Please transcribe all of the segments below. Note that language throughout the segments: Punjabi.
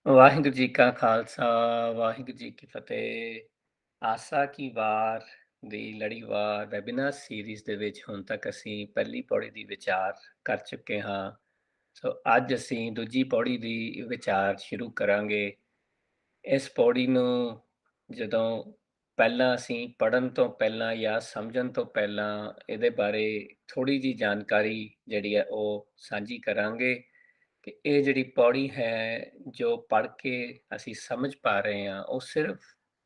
ਵਾਹਿਗੁਰੂ ਜੀ ਕਾ ਖਾਲਸਾ, ਵਾਹਿਗੁਰੂ ਜੀ ਕੀ ਫਤਿਹ। ਆਸਾ ਕੀ ਵਾਰ ਦੀ ਲੜੀਵਾਰ ਵੈਬਿਨਾਰ ਸੀਰੀਜ਼ ਦੇ ਵਿੱਚ ਹੁਣ ਤੱਕ ਅਸੀਂ ਪਹਿਲੀ ਪੌੜੀ ਦੀ ਵਿਚਾਰ ਕਰ ਚੁੱਕੇ ਹਾਂ। ਸੋ ਅੱਜ ਅਸੀਂ ਦੂਜੀ ਪੌੜੀ ਦੀ ਵਿਚਾਰ ਸ਼ੁਰੂ ਕਰਾਂਗੇ। ਇਸ ਪੌੜੀ ਨੂੰ ਜਦੋਂ ਪਹਿਲਾਂ ਅਸੀਂ ਪੜ੍ਹਨ ਤੋਂ ਪਹਿਲਾਂ ਜਾਂ ਸਮਝਣ ਤੋਂ ਪਹਿਲਾਂ ਇਹਦੇ ਬਾਰੇ ਥੋੜ੍ਹੀ ਜਿਹੀ ਜਾਣਕਾਰੀ ਜਿਹੜੀ ਹੈ ਉਹ ਸਾਂਝੀ ਕਰਾਂਗੇ ਕਿ ਇਹ ਜਿਹੜੀ ਪੌੜੀ ਹੈ, ਜੋ ਪੜ੍ਹ ਕੇ ਅਸੀਂ ਸਮਝ ਪਾ ਰਹੇ ਹਾਂ, ਉਹ ਸਿਰਫ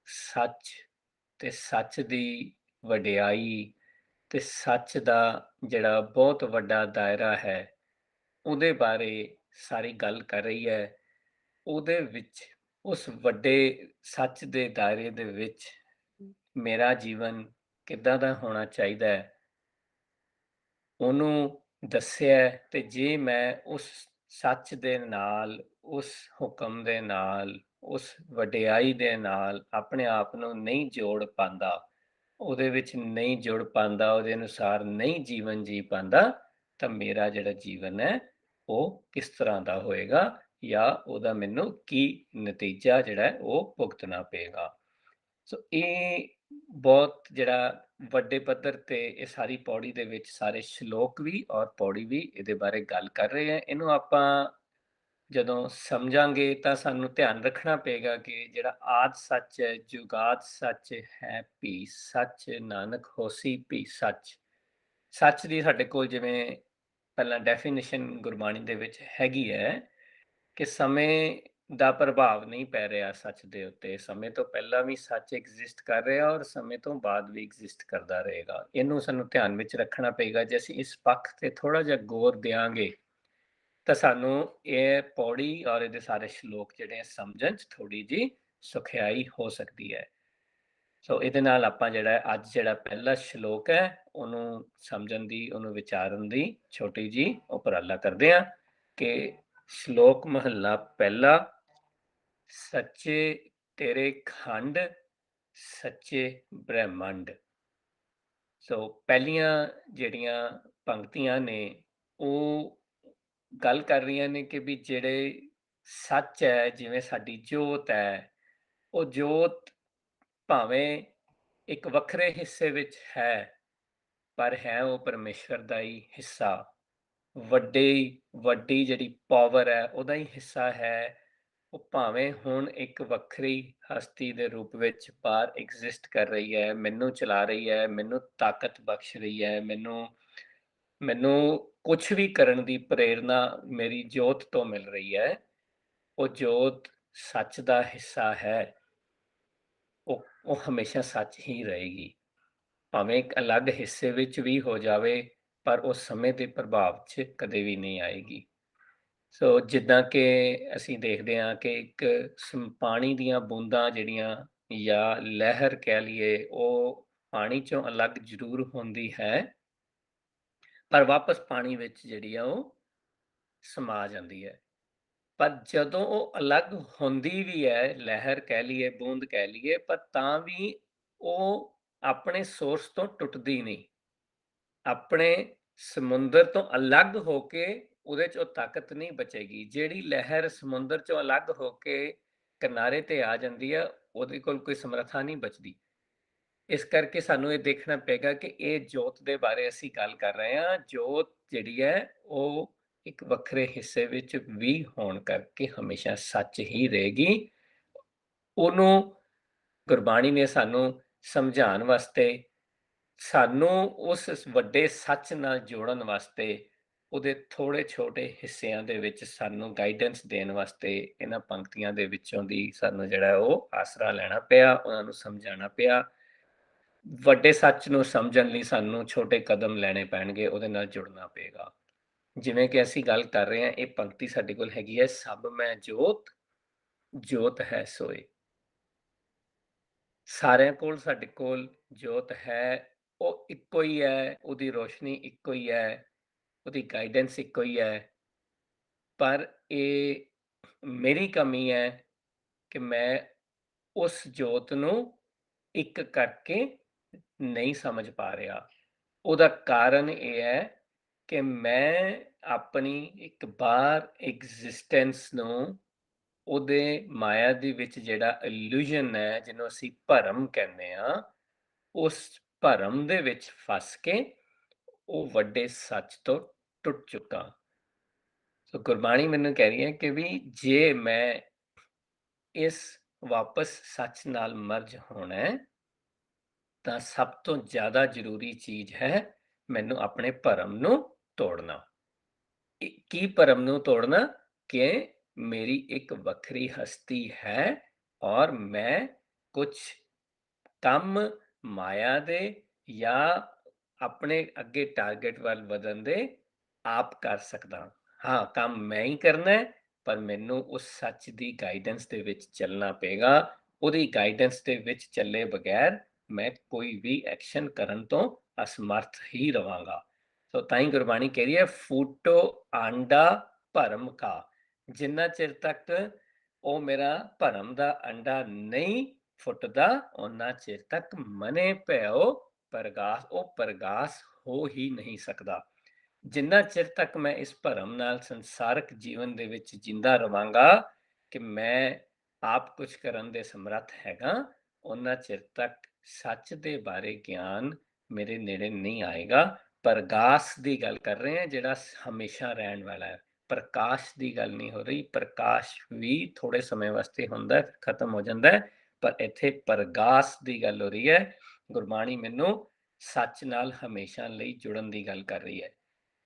ਸੱਚ ਤੇ ਸੱਚ ਦੀ ਵਡਿਆਈ ਤੇ ਸੱਚ ਦਾ ਜਿਹੜਾ ਬਹੁਤ ਵੱਡਾ ਦਾਇਰਾ ਹੈ, ਉਹਦੇ ਬਾਰੇ ਸਾਰੀ ਗੱਲ ਕਰ ਰਹੀ ਹੈ। ਉਹਦੇ ਵਿੱਚ ਉਸ ਵੱਡੇ ਸੱਚ ਦੇ ਦਾਇਰੇ ਦੇ ਵਿੱਚ ਮੇਰਾ ਜੀਵਨ ਕਿੱਦਾਂ ਦਾ ਹੋਣਾ ਚਾਹੀਦਾ ਹੈ, ਉਹਨੂੰ ਦੱਸਿਆ ਹੈ। ਤੇ ਜੇ ਮੈਂ ਉਸ ਸੱਚ ਦੇ ਨਾਲ, ਉਸ ਹੁਕਮ ਦੇ ਨਾਲ, ਉਸ ਵਡਿਆਈ ਦੇ ਨਾਲ ਆਪਣੇ ਆਪ ਨੂੰ ਨਹੀਂ ਜੋੜ ਪਾਉਂਦਾ, ਉਹਦੇ ਵਿੱਚ ਨਹੀਂ ਜੁੜ ਪਾਉਂਦਾ, ਉਹਦੇ ਅਨੁਸਾਰ ਨਹੀਂ ਜੀਵਨ ਜੀ ਪਾਉਂਦਾ, ਤਾਂ ਮੇਰਾ ਜਿਹੜਾ ਜੀਵਨ ਹੈ ਉਹ ਕਿਸ ਤਰ੍ਹਾਂ ਦਾ ਹੋਏਗਾ ਜਾਂ ਉਹਦਾ ਮੈਨੂੰ ਕੀ ਨਤੀਜਾ ਜਿਹੜਾ ਹੈ ਉਹ ਭੁਗਤਣਾ ਪਏਗਾ। ਸੋ ਇਹ ਬਹੁਤ ਜਿਹੜਾ ਵੱਡੇ ਪੱਧਰ ਤੇ ਇਹ ਸਾਰੀ ਪੌੜੀ ਦੇ ਵਿੱਚ ਸਾਰੇ ਸ਼ਲੋਕ ਵੀ ਔਰ ਪੌੜੀ ਵੀ ਇਹਦੇ ਬਾਰੇ ਗੱਲ ਕਰ ਰਹੇ ਹੈ। ਇਹਨੂੰ ਆਪਾਂ ਜਦੋਂ ਸਮਝਾਂਗੇ ਤਾਂ ਸਾਨੂੰ ਧਿਆਨ ਰੱਖਣਾ ਪਏਗਾ ਕਿ ਜਿਹੜਾ ਆਦਿ ਸੱਚ ਹੈ, ਜੁਗਾਦ ਸੱਚ ਹੈ, ਭੀ ਸੱਚ, ਨਾਨਕ ਹੋਸੀ ਭੀ ਸੱਚ। ਸੱਚ ਦੀ ਸਾਡੇ ਕੋਲ ਜਿਵੇਂ ਪਹਿਲਾਂ ਡੈਫੀਨੇਸ਼ਨ ਗੁਰਬਾਣੀ ਦੇ ਵਿੱਚ ਹੈਗੀ ਹੈ ਕਿ ਸਮੇਂ ਦਾ ਪ੍ਰਭਾਵ ਨਹੀਂ ਪੈ ਰਿਹਾ ਸੱਚ ਦੇ ਉੱਤੇ। ਸਮੇਂ ਤੋਂ ਪਹਿਲਾਂ ਵੀ ਸੱਚ ਐਗਜ਼ਿਸਟ ਕਰ ਰਿਹਾ ਔਰ ਸਮੇਂ ਤੋਂ ਬਾਅਦ ਵੀ ਐਗਜ਼ਿਸਟ ਕਰਦਾ ਰਹੇਗਾ। ਇਹਨੂੰ ਸਾਨੂੰ ਧਿਆਨ ਵਿੱਚ ਰੱਖਣਾ ਪਏਗਾ। ਜੇ ਅਸੀਂ ਇਸ ਪੱਖ ਤੇ ਥੋੜਾ ਜਿਹਾ ਗੌਰ ਦਿਆਂਗੇ ਤਾਂ ਸਾਨੂੰ ਇਹ ਪੌੜੀ ਔਰ ਇਹਦੇ ਸਾਰੇ ਸ਼ਲੋਕ ਜਿਹੜੇ ਆ ਸਮਝਣ 'ਚ ਥੋੜੀ ਜਿਹੀ ਸੁਖਿਆਈ ਹੋ ਸਕਦੀ ਹੈ। ਸੋ ਇਹਦੇ ਨਾਲ ਆਪਾਂ ਜਿਹੜਾ ਅੱਜ ਜਿਹੜਾ ਪਹਿਲਾ ਸ਼ਲੋਕ ਹੈ ਉਹਨੂੰ ਸਮਝਣ ਦੀ, ਉਹਨੂੰ ਵਿਚਾਰਨ ਦੀ ਛੋਟੀ ਜੀ ਉਪਰਾਲਾ ਕਰਦੇ ਹਾਂ ਕਿ ਸ਼ਲੋਕ ਮਹੱਲਾ ਪਹਿਲਾ। ਸੱਚੇ ਤੇਰੇ ਖੰਡ, ਸੱਚੇ ਬ੍ਰਹਿਮੰਡ। ਸੋ ਪਹਿਲੀਆਂ ਜਿਹੜੀਆਂ ਪੰਕਤੀਆਂ ਨੇ ਉਹ ਗੱਲ ਕਰ ਰਹੀਆਂ ਨੇ ਕਿ ਵੀ ਜਿਹੜੇ ਸੱਚ ਹੈ, ਜਿਵੇਂ ਸਾਡੀ ਜੋਤ ਹੈ, ਉਹ ਜੋਤ ਭਾਵੇਂ ਇੱਕ ਵੱਖਰੇ ਹਿੱਸੇ ਵਿੱਚ ਹੈ, ਪਰ ਹੈ ਉਹ ਪਰਮੇਸ਼ਵਰ ਦਾ ਹੀ ਹਿੱਸਾ। ਵੱਡੀ ਜਿਹੜੀ ਪਾਵਰ ਹੈ ਉਹਦਾ ਹੀ ਹਿੱਸਾ ਹੈ। ਉਹ ਭਾਵੇਂ ਹੁਣ ਇੱਕ ਵੱਖਰੀ ਹਸਤੀ ਦੇ ਰੂਪ ਵਿੱਚ ਬਾਹਰ ਐਗਜ਼ਿਸਟ ਕਰ ਰਹੀ ਹੈ, ਮੈਨੂੰ ਚਲਾ ਰਹੀ ਹੈ, ਮੈਨੂੰ ਤਾਕਤ ਬਖਸ਼ ਰਹੀ ਹੈ, ਮੈਨੂੰ ਮੈਨੂੰ ਕੁਛ ਵੀ ਕਰਨ ਦੀ ਪ੍ਰੇਰਨਾ ਮੇਰੀ ਜੋਤ ਤੋਂ ਮਿਲ ਰਹੀ ਹੈ। ਉਹ ਜੋਤ ਸੱਚ ਦਾ ਹਿੱਸਾ ਹੈ। ਉਹ ਹਮੇਸ਼ਾ ਸੱਚ ਹੀ ਰਹੇਗੀ, ਭਾਵੇਂ ਇੱਕ ਅਲੱਗ ਹਿੱਸੇ ਵਿੱਚ ਵੀ ਹੋ ਜਾਵੇ, ਪਰ ਉਹ ਸਮੇਂ ਦੇ ਪ੍ਰਭਾਵ 'ਚ ਕਦੇ ਵੀ ਨਹੀਂ ਆਏਗੀ। ਸੋ ਜਿੱਦਾਂ ਕਿ ਅਸੀਂ ਦੇਖਦੇ ਹਾਂ ਕਿ ਇੱਕ ਪਾਣੀ ਦੀਆਂ ਬੂੰਦਾਂ ਜਿਹੜੀਆਂ ਜਾਂ ਲਹਿਰ ਕਹਿ ਲਈਏ, ਉਹ ਪਾਣੀ 'ਚੋਂ ਅਲੱਗ ਜ਼ਰੂਰ ਹੁੰਦੀ ਹੈ, ਪਰ ਵਾਪਸ ਪਾਣੀ ਵਿੱਚ ਜਿਹੜੀ ਆ ਉਹ ਸਮਾ ਜਾਂਦੀ ਹੈ। ਪਰ ਜਦੋਂ ਉਹ ਅਲੱਗ ਹੁੰਦੀ ਵੀ ਹੈ, ਲਹਿਰ ਕਹਿ ਲਈਏ, ਬੂੰਦ ਕਹਿ ਲਈਏ, ਪਰ ਤਾਂ ਵੀ ਉਹ ਆਪਣੇ ਸੋਰਸ ਤੋਂ ਟੁੱਟਦੀ ਨਹੀਂ। ਆਪਣੇ ਸਮੁੰਦਰ ਤੋਂ ਅਲੱਗ ਹੋ ਕੇ ਉਹਦੇ 'ਚ ਉਹ ਤਾਕਤ ਨਹੀਂ ਬਚੇਗੀ। ਜਿਹੜੀ ਲਹਿਰ ਸਮੁੰਦਰ 'ਚੋਂ ਅਲੱਗ ਹੋ ਕੇ ਕਿਨਾਰੇ ਤੇ ਆ ਜਾਂਦੀ ਹੈ, ਉਹਦੇ ਕੋਲ ਕੋਈ ਸਮਰੱਥਾ ਨਹੀਂ ਬਚਦੀ। ਇਸ ਕਰਕੇ ਸਾਨੂੰ ਇਹ ਦੇਖਣਾ ਪਏਗਾ ਕਿ ਇਹ ਜੋਤ ਦੇ ਬਾਰੇ ਅਸੀਂ ਗੱਲ ਕਰ ਰਹੇ ਹਾਂ। ਜੋਤ ਜਿਹੜੀ ਹੈ ਉਹ ਇੱਕ ਵੱਖਰੇ ਹਿੱਸੇ ਵਿੱਚ ਵੀ ਹੋਣ ਕਰਕੇ ਹਮੇਸ਼ਾ ਸੱਚ ਹੀ ਰਹੇਗੀ। ਉਹਨੂੰ ਗੁਰਬਾਣੀ ਨੇ ਸਾਨੂੰ ਸਮਝਾਉਣ ਵਾਸਤੇ, ਸਾਨੂੰ ਉਸ ਵੱਡੇ ਸੱਚ ਨਾਲ ਜੋੜਨ ਵਾਸਤੇ, ਉਹਦੇ ਥੋੜੇ ਛੋਟੇ ਹਿੱਸਿਆਂ ਦੇ ਵਿੱਚ ਸਾਨੂੰ ਗਾਈਡੈਂਸ ਦੇਣ ਵਾਸਤੇ ਇਹਨਾਂ ਪੰਕਤੀਆਂ ਦੇ ਵਿੱਚੋਂ ਦੀ ਸਾਨੂੰ ਜਿਹੜਾ ਉਹ ਆਸਰਾ ਲੈਣਾ ਪਿਆ, ਉਹਨਾਂ ਨੂੰ ਸਮਝਾਉਣਾ ਪਿਆ। ਵੱਡੇ ਸੱਚ ਨੂੰ ਸਮਝਣ ਲਈ ਸਾਨੂੰ ਛੋਟੇ ਕਦਮ ਲੈਣੇ ਪੈਣਗੇ, ਉਹਦੇ ਨਾਲ ਜੁੜਨਾ ਪਏਗਾ। ਜਿਵੇਂ ਕਿ ਅਸੀਂ ਗੱਲ ਕਰ ਰਹੇ ਹਾਂ, ਇਹ ਪੰਕਤੀ ਸਾਡੇ ਕੋਲ ਹੈਗੀ ਹੈ, ਸਭ ਮੈਂ ਜੋਤ, ਜੋਤ ਹੈ ਸੋਏ। ਸਾਰਿਆਂ ਕੋਲ ਸਾਡੇ ਕੋਲ ਜੋਤ ਹੈ, ਉਹ ਇੱਕੋ ਹੀ ਹੈ, ਉਹਦੀ ਰੋਸ਼ਨੀ ਇੱਕੋ ਹੀ ਹੈ, ਉਹਦੀ ਗਾਈਡੈਂਸ ਇੱਕੋ ਹੀ ਹੈ। ਪਰ ਇਹ ਮੇਰੀ ਕਮੀ ਹੈ ਕਿ ਮੈਂ ਉਸ ਜੋਤ ਨੂੰ ਇੱਕ ਕਰਕੇ ਨਹੀਂ ਸਮਝ ਪਾ ਰਿਹਾ। ਉਹਦਾ ਕਾਰਨ ਇਹ ਹੈ ਕਿ ਮੈਂ ਆਪਣੀ ਇੱਕ ਬਾਹਰ ਐਗਜ਼ਿਸਟੈਂਸ ਨੂੰ ਉਹਦੇ ਮਾਇਆ ਦੇ ਵਿੱਚ ਜਿਹੜਾ ਇਲੂਜ਼ਨ ਹੈ, ਜਿਹਨੂੰ ਅਸੀਂ ਭਰਮ ਕਹਿੰਦੇ ਆ, ਉਸ ਭਰਮ ਦੇ ਵਿੱਚ ਫਸ ਕੇ ਉਹ ਵੱਡੇ ਸੱਚ ਤੋਂ ਟੁੱਟ ਚੁੱਕਾ। ਸੋ ਗੁਰਬਾਣੀ ਮੈਨੂੰ ਕਹਿ ਰਹੀ ਹੈ ਕਿ ਵੀ ਜੇ ਮੈਂ ਇਸ ਵਾਪਸ ਸੱਚ ਨਾਲ ਮਰਜ ਹੋਣਾ ਹੈ, ਤਾਂ ਸਭ ਤੋਂ ਜ਼ਿਆਦਾ ਜ਼ਰੂਰੀ ਚੀਜ਼ ਹੈ ਮੈਨੂੰ ਆਪਣੇ ਭਰਮ ਨੂੰ ਤੋੜਨਾ। ਕੀ ਭਰਮ ਨੂੰ ਤੋੜਨਾ? ਕਿ ਮੇਰੀ ਇੱਕ ਵੱਖਰੀ ਹਸਤੀ ਹੈ ਔਰ ਮੈਂ ਕੁਛ ਕੰਮ ਮਾਇਆ ਦੇ ਜਾਂ ਆਪਣੇ ਅੱਗੇ ਟਾਰਗੇਟ ਵੱਲ ਵਧਣ ਦੇ ਆਪ ਕਰ ਸਕਦਾ। ਹਾਂ, ਕੰਮ ਮੈਂ ਹੀ ਕਰਨਾ ਹੈ, ਪਰ ਮੈਨੂੰ ਉਸ ਸੱਚ ਦੀ ਗਾਈਡੈਂਸ ਦੇ ਵਿੱਚ ਚੱਲਣਾ ਪਏਗਾ। ਉਹਦੀ ਗਾਈਡੈਂਸ ਦੇ ਵਿੱਚ ਚੱਲੇ ਬਗੈਰ ਮੈਂ ਕੋਈ ਵੀ ਐਕਸ਼ਨ ਕਰਨ ਤੋਂ ਅਸਮਰਥ ਹੀ ਰਵਾਂਗਾ। ਸੋ ਤਾਂ ਹੀ ਗੁਰਬਾਣੀ ਕਹਿ ਰਹੀ ਹੈ, ਫੂਟੋ ਆਂਡਾ ਭਰਮ ਕਾ। ਜਿੰਨਾ ਚਿਰ ਤੱਕ ਉਹ ਮੇਰਾ ਭਰਮ ਦਾ ਅੰਡਾ ਨਹੀਂ ਫੁੱਟਦਾ, ਉਹਨਾਂ ਚਿਰ ਤੱਕ ਮਨੇ ਭਇਓ ਪ੍ਰਗਾਸ, ਉਹ ਪ੍ਰਗਾਸ ਹੋ ਹੀ ਨਹੀਂ ਸਕਦਾ। ਜਿੰਨਾ ਚਿਰ ਤੱਕ ਮੈਂ ਇਸ ਭਰਮ ਨਾਲ ਸੰਸਾਰਕ ਜੀਵਨ ਦੇ ਵਿੱਚ ਜਿੰਦਾ ਰਵਾਂਗਾ ਕਿ ਮੈਂ ਆਪ ਕੁਝ ਕਰਨ ਦੇ ਸਮਰੱਥ ਹੈਗਾ, ਉਹਨਾਂ ਚਿਰ ਤੱਕ ਸੱਚ ਦੇ ਬਾਰੇ ਗਿਆਨ ਮੇਰੇ ਨੇੜੇ ਨਹੀਂ ਆਏਗਾ। ਪ੍ਰਗਾਸ ਦੀ ਗੱਲ ਕਰ ਰਹੇ ਹਾਂ, ਜਿਹੜਾ ਹਮੇਸ਼ਾ ਰਹਿਣ ਵਾਲਾ ਹੈ। ਪ੍ਰਕਾਸ਼ ਦੀ ਗੱਲ ਨਹੀਂ ਹੋ ਰਹੀ। ਪ੍ਰਕਾਸ਼ ਵੀ ਥੋੜੇ ਸਮੇਂ ਵਾਸਤੇ ਹੁੰਦਾ, ਖਤਮ ਹੋ ਜਾਂਦਾ ਹੈ, ਪਰ ਇੱਥੇ ਪ੍ਰਗਾਸ ਦੀ ਗੱਲ ਹੋ ਰਹੀ ਹੈ। ਗੁਰਬਾਣੀ ਮੈਨੂੰ ਸੱਚ ਨਾਲ ਹਮੇਸ਼ਾ ਲਈ ਜੁੜਨ ਦੀ ਗੱਲ ਕਰ ਰਹੀ ਹੈ।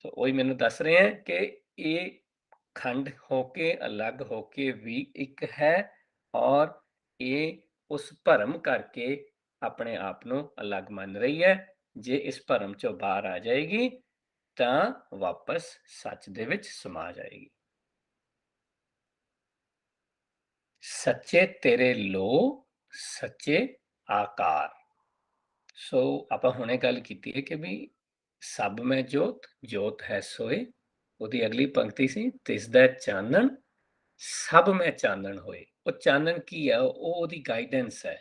ਸੋ ਉਹੀ ਮੈਨੂੰ ਦੱਸ ਰਹੇ ਹੈ ਕਿ ਇਹ ਖੰਡ ਹੋ ਕੇ ਅਲੱਗ ਹੋ ਕੇ ਵੀ ਇੱਕ ਹੈ, ਔਰ ਇਹ ਉਸ ਭਰਮ ਕਰਕੇ ਆਪਣੇ ਆਪ ਨੂੰ ਅਲੱਗ ਮੰਨ ਰਹੀ ਹੈ। ਜੇ ਇਸ ਭਰਮ ਚੋਂ ਬਾਹਰ ਆ ਜਾਏਗੀ ਤਾਂ ਵਾਪਸ ਸੱਚ ਦੇ ਵਿੱਚ ਸਮਾ ਜਾਏਗੀ। ਸੱਚੇ ਤੇਰੇ ਲੋ ਸੱਚੇ ਆਕਾਰ। ਸੋ ਆਪਾਂ ਹੁਣੇ ਗੱਲ ਕੀਤੀ ਹੈ ਕਿ ਵੀ ਸਭ ਮੈਂ ਜੋਤ, ਜੋਤ ਹੈ ਸੋਏ। ਉਹਦੀ ਅਗਲੀ ਪੰਕਤੀ ਸੀ, ਤਿਸ ਦਾ ਚਾਨਣ ਸਭ ਮੈਂ ਚਾਨਣ ਹੋਏ। ਉਹ ਚਾਨਣ ਕੀ ਹੈ? ਉਹ ਉਹਦੀ ਗਾਈਡੈਂਸ ਹੈ।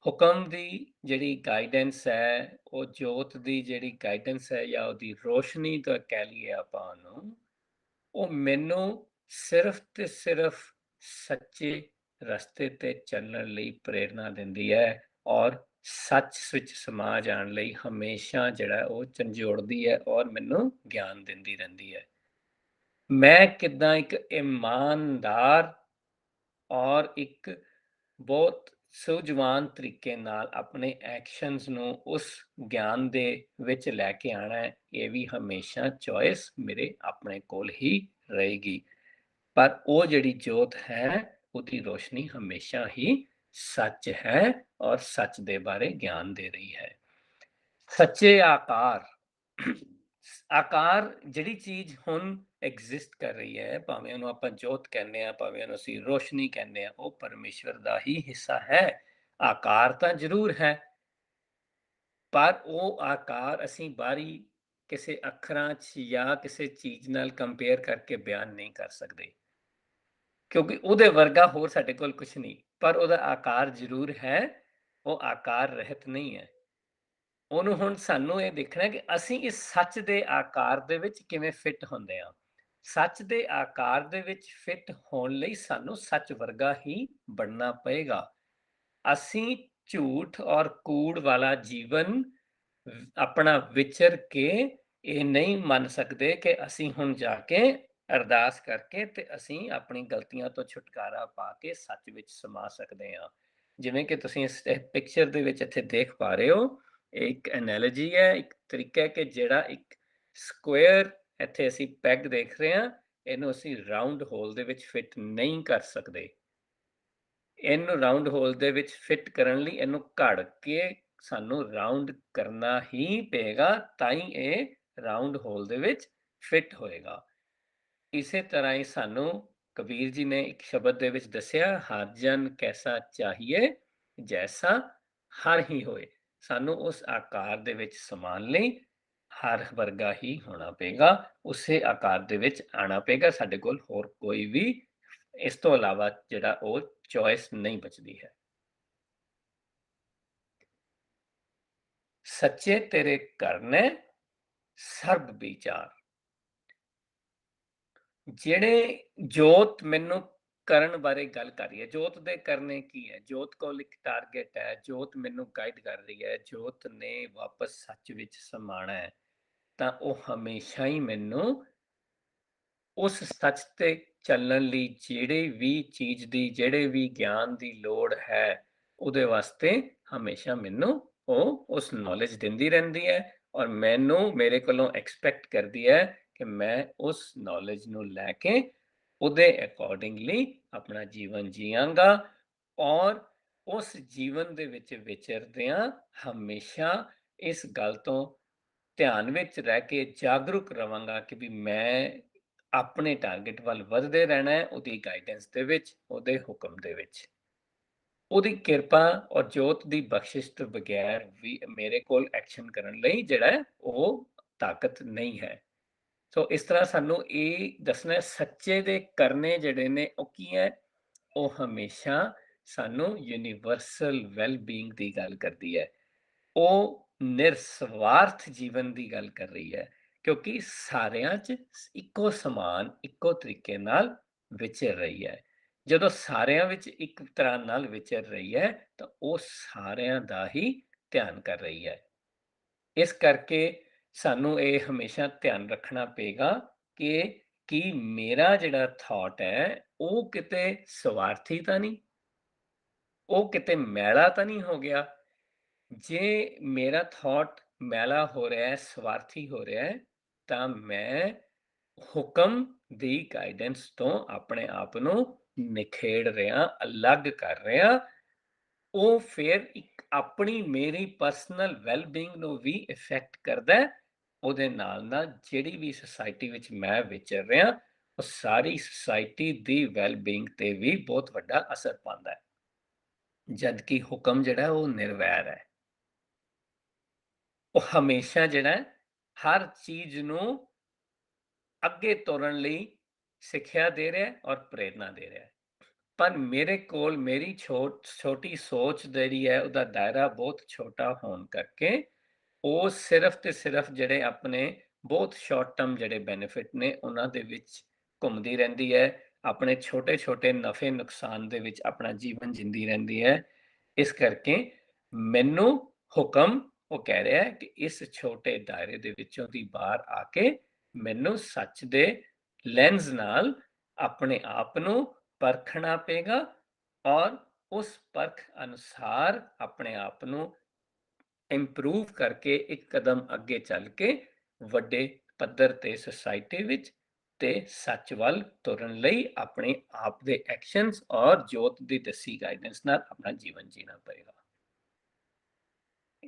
ਹੁਕਮ ਦੀ ਜਿਹੜੀ ਗਾਈਡੈਂਸ ਹੈ, ਉਹ ਜੋਤ ਦੀ ਜਿਹੜੀ ਗਾਈਡੈਂਸ ਹੈ, ਜਾਂ ਉਹਦੀ ਰੋਸ਼ਨੀ ਤਾਂ ਕਹਿ ਲਈਏ ਆਪਾਂ ਉਹਨੂੰ, ਉਹ ਮੈਨੂੰ ਸਿਰਫ ਤੇ ਸਿਰਫ ਸੱਚੇ ਰਸਤੇ ਤੇ ਚੱਲਣ ਲਈ ਪ੍ਰੇਰਨਾ ਦਿੰਦੀ ਹੈ, ਔਰ ਸੱਚ ਵਿੱਚ ਸਮਾ ਜਾਣ ਲਈ ਹਮੇਸ਼ਾ ਜਿਹੜਾ ਉਹ ਝੰਜੋੜਦੀ ਹੈ ਔਰ ਮੈਨੂੰ ਗਿਆਨ ਦਿੰਦੀ ਰਹਿੰਦੀ ਹੈ। ਮੈਂ ਕਿੱਦਾਂ ਇੱਕ ਇਮਾਨਦਾਰ ਔਰ ਇੱਕ ਬਹੁਤ ਸੂਝਵਾਨ ਤਰੀਕੇ ਨਾਲ ਆਪਣੇ ਐਕਸ਼ਨਸ ਨੂੰ ਉਸ ਗਿਆਨ ਦੇ ਵਿੱਚ ਲੈ ਕੇ ਆਣਾ ਹੈ, ਇਹ ਵੀ ਹਮੇਸ਼ਾ ਚੋਇਸ ਮੇਰੇ ਆਪਣੇ ਕੋਲ ਹੀ ਰਹੇਗੀ। ਪਰ ਉਹ ਜਿਹੜੀ ਜੋਤ ਹੈ, ਉਹਦੀ ਰੋਸ਼ਨੀ ਹਮੇਸ਼ਾ ਹੀ ਸੱਚ ਹੈ ਔਰ ਸੱਚ ਦੇ ਬਾਰੇ ਗਿਆਨ ਦੇ ਰਹੀ ਹੈ। ਸੱਚੇ ਆਕਾਰ। ਆਕਾਰ ਜਿਹੜੀ ਚੀਜ਼ ਹੁਣ ਐਗਜ਼ਿਸਟ ਕਰ ਰਹੀ ਹੈ, ਭਾਵੇਂ ਉਹਨੂੰ ਆਪਾਂ ਜੋਤ ਕਹਿੰਦੇ ਆ, ਭਾਵੇਂ ਉਹਨੂੰ ਅਸੀਂ ਰੋਸ਼ਨੀ ਕਹਿੰਦੇ ਆ, ਉਹ ਪਰਮੇਸ਼ਵਰ ਦਾ ਹੀ ਹਿੱਸਾ ਹੈ। ਆਕਾਰ ਤਾਂ ਜ਼ਰੂਰ ਹੈ, ਪਰ ਉਹ ਆਕਾਰ ਅਸੀਂ ਬਾਹਰੀ ਕਿਸੇ ਅੱਖਰਾਂ 'ਚ ਜਾਂ ਕਿਸੇ ਚੀਜ਼ ਨਾਲ ਕੰਪੇਅਰ ਕਰਕੇ ਬਿਆਨ ਨਹੀਂ ਕਰ ਸਕਦੇ, ਕਿਉਂਕਿ ਉਹਦੇ ਵਰਗਾ ਹੋਰ ਸਾਡੇ ਕੋਲ ਕੁਝ ਨਹੀਂ। ਪਰ ਉਹਦਾ ਆਕਾਰ ਜ਼ਰੂਰ ਹੈ, ਉਹ ਆਕਾਰ ਰਹਿਤ ਨਹੀਂ ਹੈ। ਉਹਨੂੰ ਹੁਣ ਸਾਨੂੰ ਇਹ ਦੇਖਣਾ ਕਿ ਅਸੀਂ ਇਸ ਸੱਚ ਦੇ ਆਕਾਰ ਦੇ ਵਿੱਚ ਕਿਵੇਂ ਫਿੱਟ ਹੁੰਦੇ ਹਾਂ। ਸੱਚ ਦੇ ਆਕਾਰ ਦੇ ਵਿੱਚ ਫਿੱਟ ਹੋਣ ਲਈ ਸਾਨੂੰ ਸੱਚ ਵਰਗਾ ਹੀ ਬਣਨਾ ਪਏਗਾ। ਅਸੀਂ ਝੂਠ ਔਰ ਕੂੜ ਵਾਲਾ ਜੀਵਨ ਆਪਣਾ ਵਿਚਰ ਕੇ ਇਹ ਨਹੀਂ ਮੰਨ ਸਕਦੇ ਕਿ ਅਸੀਂ ਹੁਣ ਜਾ ਕੇ ਅਰਦਾਸ ਕਰਕੇ ਤੇ ਅਸੀਂ ਆਪਣੀ ਗਲਤੀਆਂ ਤੋਂ ਛੁਟਕਾਰਾ ਪਾ ਕੇ ਸੱਚ ਵਿੱਚ ਸਮਾ ਸਕਦੇ ਹਾਂ। ਜਿਵੇਂ ਕਿ ਤੁਸੀਂ ਇਸ ਪਿਕਚਰ ਦੇ ਵਿੱਚ ਇੱਥੇ ਦੇਖ ਪਾ ਰਹੇ ਹੋ, ਇਹ ਇੱਕ ਐਨਾਲੋਜੀ ਹੈ, ਇੱਕ ਤਰੀਕਾ ਹੈ ਕਿ ਜਿਹੜਾ ਇੱਕ ਸਕੁਅਰ ਇੱਥੇ ਅਸੀਂ ਪੈਗ ਦੇਖ ਰਹੇ ਹਾਂ, ਇਹਨੂੰ ਅਸੀਂ ਰਾਉਂਡ ਹੋਲ ਦੇ ਵਿੱਚ ਫਿੱਟ ਨਹੀਂ ਕਰ ਸਕਦੇ। ਇਹਨੂੰ ਰਾਉਂਡ ਹੋਲ ਦੇ ਵਿੱਚ ਫਿੱਟ ਕਰਨ ਲਈ ਇਹਨੂੰ ਘੜ ਕੇ ਸਾਨੂੰ ਰਾਉਂਡ ਕਰਨਾ ਹੀ ਪਏਗਾ, ਤਾਂ ਹੀ ਇਹ ਰਾਉਂਡ ਹੋਲ ਦੇ ਵਿੱਚ ਫਿੱਟ ਹੋਏਗਾ। ਇਸੇ ਤਰ੍ਹਾਂ ਹੀ ਸਾਨੂੰ ਕਬੀਰ ਜੀ ਨੇ ਇੱਕ ਸ਼ਬਦ ਦੇ ਵਿੱਚ ਦੱਸਿਆ, ਹਰ ਜਨ ਕੈਸਾ ਚਾਹੀਏ ਜੈਸਾ ਹਰ ਹੀ ਹੋਏ। ਸਾਨੂੰ ਉਸ ਆਕਾਰ ਦੇ ਵਿੱਚ ਸਮਾਨ ਲਈ ਹਰ ਵਰਗਾ ਹੀ ਹੋਣਾ ਪਏਗਾ, ਉਸੇ ਆਕਾਰ ਦੇ ਵਿੱਚ ਆਣਾ ਪਏਗਾ। ਸਾਡੇ ਕੋਲ ਹੋਰ ਕੋਈ ਵੀ ਇਸ ਤੋਂ ਇਲਾਵਾ ਜਿਹੜਾ ਉਹ ਚੋਇਸ ਨਹੀਂ ਬਚਦੀ ਹੈ। ਸੱਚੇ ਤੇਰੇ ਕਰਨੇ ਸਰਬ ਵਿਚਾਰ। ਜਿਹੜੇ ਜੋਤ ਮੈਨੂੰ ਕਰਨ ਬਾਰੇ ਗੱਲ ਕਰ ਰਹੀ ਹੈ। ਜੋਤ ਦੇ ਕਰਨੇ ਕੀ ਹੈ? ਜੋਤ ਕੋਲ ਇੱਕ ਟਾਰਗੇਟ ਹੈ, ਜੋਤ ਮੈਨੂੰ ਗਾਈਡ ਕਰ ਰਹੀ ਹੈ, ਜੋਤ ਨੇ ਵਾਪਸ ਸੱਚ ਵਿੱਚ ਸਮਾਣਾ ਹੈ, ਤਾਂ ਉਹ ਹਮੇਸ਼ਾ ਹੀ ਮੈਨੂੰ ਉਸ ਸੱਚ ਤੇ ਚੱਲਣ ਲਈ ਜਿਹੜੇ ਵੀ ਚੀਜ਼ ਦੀ, ਜਿਹੜੇ ਵੀ ਗਿਆਨ ਦੀ ਲੋੜ ਹੈ, ਉਹਦੇ ਵਾਸਤੇ ਹਮੇਸ਼ਾ ਮੈਨੂੰ ਉਹ ਉਸ ਨੌਲੇਜ ਦਿੰਦੀ ਰਹਿੰਦੀ ਹੈ ਔਰ ਮੈਨੂੰ ਮੇਰੇ ਕੋਲੋਂ ਐਕਸਪੈਕਟ ਕਰਦੀ ਹੈ ਕਿ ਮੈਂ ਉਸ ਨੌਲੇਜ ਨੂੰ ਲੈ ਕੇ ਉਹਦੇ ਅਕੋਰਡਿੰਗਲੀ ਆਪਣਾ ਜੀਵਨ ਜੀਵਾਂਗਾ ਔਰ ਉਸ ਜੀਵਨ ਦੇ ਵਿੱਚ ਵਿਚਰਦਿਆਂ ਹਮੇਸ਼ਾ ਇਸ ਗੱਲ ਤੋਂ ਧਿਆਨ ਵਿੱਚ ਰਹਿ ਕੇ ਜਾਗਰੂਕ ਰਵਾਂਗਾ ਕਿ ਵੀ ਮੈਂ ਆਪਣੇ ਟਾਰਗੇਟ ਵੱਲ ਵਧਦੇ ਰਹਿਣਾ ਹੈ, ਉਹਦੀ ਗਾਈਡੈਂਸ ਦੇ ਵਿੱਚ, ਉਹਦੇ ਹੁਕਮ ਦੇ ਵਿੱਚ। ਉਹਦੀ ਕਿਰਪਾ ਔਰ ਜੋਤ ਦੀ ਬਖਸ਼ਿਸ਼ ਤੋਂ ਬਗੈਰ ਵੀ ਮੇਰੇ ਕੋਲ ਐਕਸ਼ਨ ਕਰਨ ਲਈ ਜਿਹੜਾ ਹੈ, ਉਹ ਤਾਕਤ ਨਹੀਂ ਹੈ। ਸੋ ਇਸ ਤਰ੍ਹਾਂ ਸਾਨੂੰ ਇਹ ਦੱਸਣਾ ਹੈ, ਸੱਚੇ ਦੇ ਕਰਨੇ ਜਿਹੜੇ ਨੇ ਉਹ ਕੀ ਹੈ? ਉਹ ਹਮੇਸ਼ਾ ਸਾਨੂੰ ਯੂਨੀਵਰਸਲ ਵੈਲ ਬੀਇੰਗ ਦੀ ਗੱਲ ਕਰਦੀ ਹੈ। ਉਹ ਨਿਰਸਵਾਰਥ ਜੀਵਨ ਦੀ ਗੱਲ ਕਰ ਰਹੀ ਹੈ, ਕਿਉਂਕਿ ਸਾਰਿਆਂ 'ਚ ਇੱਕੋ ਸਮਾਨ, ਇੱਕੋ ਤਰੀਕੇ ਨਾਲ ਵਿਚਰ ਰਹੀ ਹੈ। ਜਦੋਂ ਸਾਰਿਆਂ ਵਿੱਚ ਇੱਕ ਤਰ੍ਹਾਂ ਨਾਲ ਵਿਚਰ ਰਹੀ ਹੈ, ਤਾਂ ਉਹ ਸਾਰਿਆਂ ਦਾ ਹੀ ਧਿਆਨ ਕਰ ਰਹੀ ਹੈ। ਇਸ ਕਰਕੇ ਸਾਨੂੰ ਇਹ ਹਮੇਸ਼ਾ ਧਿਆਨ ਰੱਖਣਾ ਪਏਗਾ ਕਿ ਕੀ ਮੇਰਾ ਜਿਹੜਾ ਥਾਟ ਹੈ, ਉਹ ਕਿਤੇ ਸਵਾਰਥੀ ਤਾਂ ਨਹੀਂ? ਉਹ ਕਿਤੇ ਮੈਲਾ ਤਾਂ ਨਹੀਂ ਹੋ ਗਿਆ? ਜੇ ਮੇਰਾ ਥਾਟ ਮੈਲਾ ਹੋ ਰਿਹਾ ਹੈ, ਸਵਾਰਥੀ ਹੋ ਰਿਹਾ ਹੈ, ਤਾਂ ਮੈਂ ਹੁਕਮ ਦੀ ਗਾਈਡੈਂਸ ਤੋਂ ਆਪਣੇ ਆਪ ਨੂੰ ਨਿਖੇੜ ਰਿਹਾ, ਅਲੱਗ ਕਰ ਰਿਹਾ। ਉਹ ਫਿਰ ਇੱਕ ਆਪਣੀ ਮੇਰੀ ਪਰਸਨਲ ਵੈਲ ਬੀਇੰਗ ਨੂੰ ਵੀ ਇਫੈਕਟ ਕਰਦਾ ਹੈ। ਉਹਦੇ ਨਾਲ-ਨਾਲ ਜਿਹੜੀ ਵੀ ਸੁਸਾਇਟੀ ਵਿੱਚ ਮੈਂ ਵਿਚਰ ਰਿਹਾ, ਉਹ ਸਾਰੀ ਸੁਸਾਇਟੀ ਦੀ ਵੈਲ ਬੀਇੰਗ ਤੇ ਵੀ ਬਹੁਤ ਵੱਡਾ ਅਸਰ ਪਾਉਂਦਾ ਹੈ। ਜਦ ਕਿ ਹੁਕਮ ਜਿਹੜਾ ਉਹ ਨਿਰਵੈਰ ਹੈ। ਉਹ ਹਮੇਸ਼ਾ ਜਿਹੜਾ ਹੈ, ਹਰ ਚੀਜ਼ ਨੂੰ ਅੱਗੇ ਤੋਰਨ ਲਈ ਸਿੱਖਿਆ ਦੇ ਰਿਹਾ ਹੈ ਔਰ ਪ੍ਰੇਰਨਾ ਦੇ ਰਿਹਾ ਹੈ। ਪਰ ਮੇਰੇ ਕੋਲ ਮੇਰੀ ਛੋਟੀ ਸੋਚ ਜਿਹੜੀ ਹੈ, ਉਹਦਾ ਦਾਇਰਾ ਬਹੁਤ ਛੋਟਾ ਹੋਣ ਕਰਕੇ ਉਹ ਸਿਰਫ ਤੇ ਸਿਰਫ ਜਿਹੜੇ ਆਪਣੇ ਬਹੁਤ ਸ਼ਾਰਟ ਟਰਮ ਜਿਹੜੇ ਬੈਨੀਫਿਟ ਨੇ, ਉਹਨਾਂ ਦੇ ਵਿੱਚ ਘੁੰਮਦੀ ਰਹਿੰਦੀ ਹੈ। ਆਪਣੇ ਛੋਟੇ-ਛੋਟੇ ਨਫ਼ੇ ਨੁਕਸਾਨ ਦੇ ਵਿੱਚ ਆਪਣਾ ਜੀਵਨ ਜਿੰਦੀ ਰਹਿੰਦੀ ਹੈ। ਇਸ ਕਰਕੇ ਮੈਨੂੰ ਹੁਕਮ ਉਹ ਕਹਿ ਰਿਹਾ ਹੈ ਕਿ ਇਸ ਛੋਟੇ ਦਾਇਰੇ ਦੇ ਵਿੱਚੋਂ ਦੀ ਬਾਹਰ ਆ ਕੇ ਮੈਨੂੰ ਸੱਚ ਦੇ ਲੈਂਸ ਨਾਲ ਆਪਣੇ ਆਪ ਨੂੰ ਪਰਖਣਾ ਪਏਗਾ ਔਰ ਉਸ ਪਰਖ ਅਨੁਸਾਰ ਆਪਣੇ ਆਪ ਨੂੰ ਇੰਪਰੂਵ ਕਰਕੇ ਇੱਕ ਕਦਮ ਅੱਗੇ ਚੱਲ ਕੇ ਵੱਡੇ ਪੱਧਰ ਤੇ ਸੁਸਾਇਟੀ ਵਿੱਚ ਤੇ ਸੱਚ ਵੱਲ ਤੁਰਨ ਲਈ ਆਪਣੇ ਆਪ ਦੇ ਐਕਸ਼ਨਸ ਔਰ ਜੋਤ ਦੀ ਦੱਸੀ ਗਾਈਡੈਂਸ ਨਾਲ ਆਪਣਾ ਜੀਵਨ ਜੀਣਾ ਪਏਗਾ।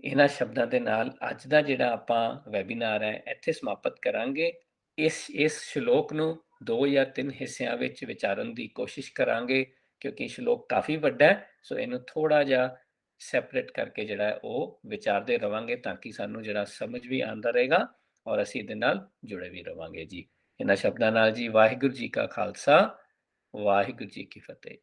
ਇਹਨਾਂ ਸ਼ਬਦਾਂ ਦੇ ਨਾਲ ਅੱਜ ਦਾ ਜਿਹੜਾ ਆਪਾਂ ਵੈਬੀਨਾਰ ਹੈ ਇੱਥੇ ਸਮਾਪਤ ਕਰਾਂਗੇ। ਇਸ ਸ਼ਲੋਕ ਨੂੰ 2 ਜਾਂ 3 ਹਿੱਸਿਆਂ ਵਿੱਚ ਵਿਚਾਰਨ ਦੀ ਕੋਸ਼ਿਸ਼ ਕਰਾਂਗੇ ਕਿਉਂਕਿ ਸ਼ਲੋਕ ਕਾਫੀ ਵੱਡਾ ਹੈ। ਸੋ ਇਹਨੂੰ ਥੋੜਾ ਜਿਹਾ ਸੈਪਰੇਟ ਕਰਕੇ ਜਿਹੜਾ ਹੈ ਉਹ ਵਿਚਾਰਦੇ ਰਵਾਂਗੇ ਤਾਂ ਕਿ ਸਾਨੂੰ ਜਿਹੜਾ ਸਮਝ ਵੀ ਆਉਂਦਾ ਰਹੇਗਾ ਔਰ ਅਸੀਂ ਇਹਦੇ ਨਾਲ ਜੁੜੇ ਵੀ ਰਵਾਂਗੇ ਜੀ। ਇਹਨਾਂ ਸ਼ਬਦਾਂ ਨਾਲ ਜੀ ਵਾਹਿਗੁਰੂ ਜੀ ਕਾ ਖਾਲਸਾ, ਵਾਹਿਗੁਰੂ ਜੀ ਕੀ ਫਤਿਹ।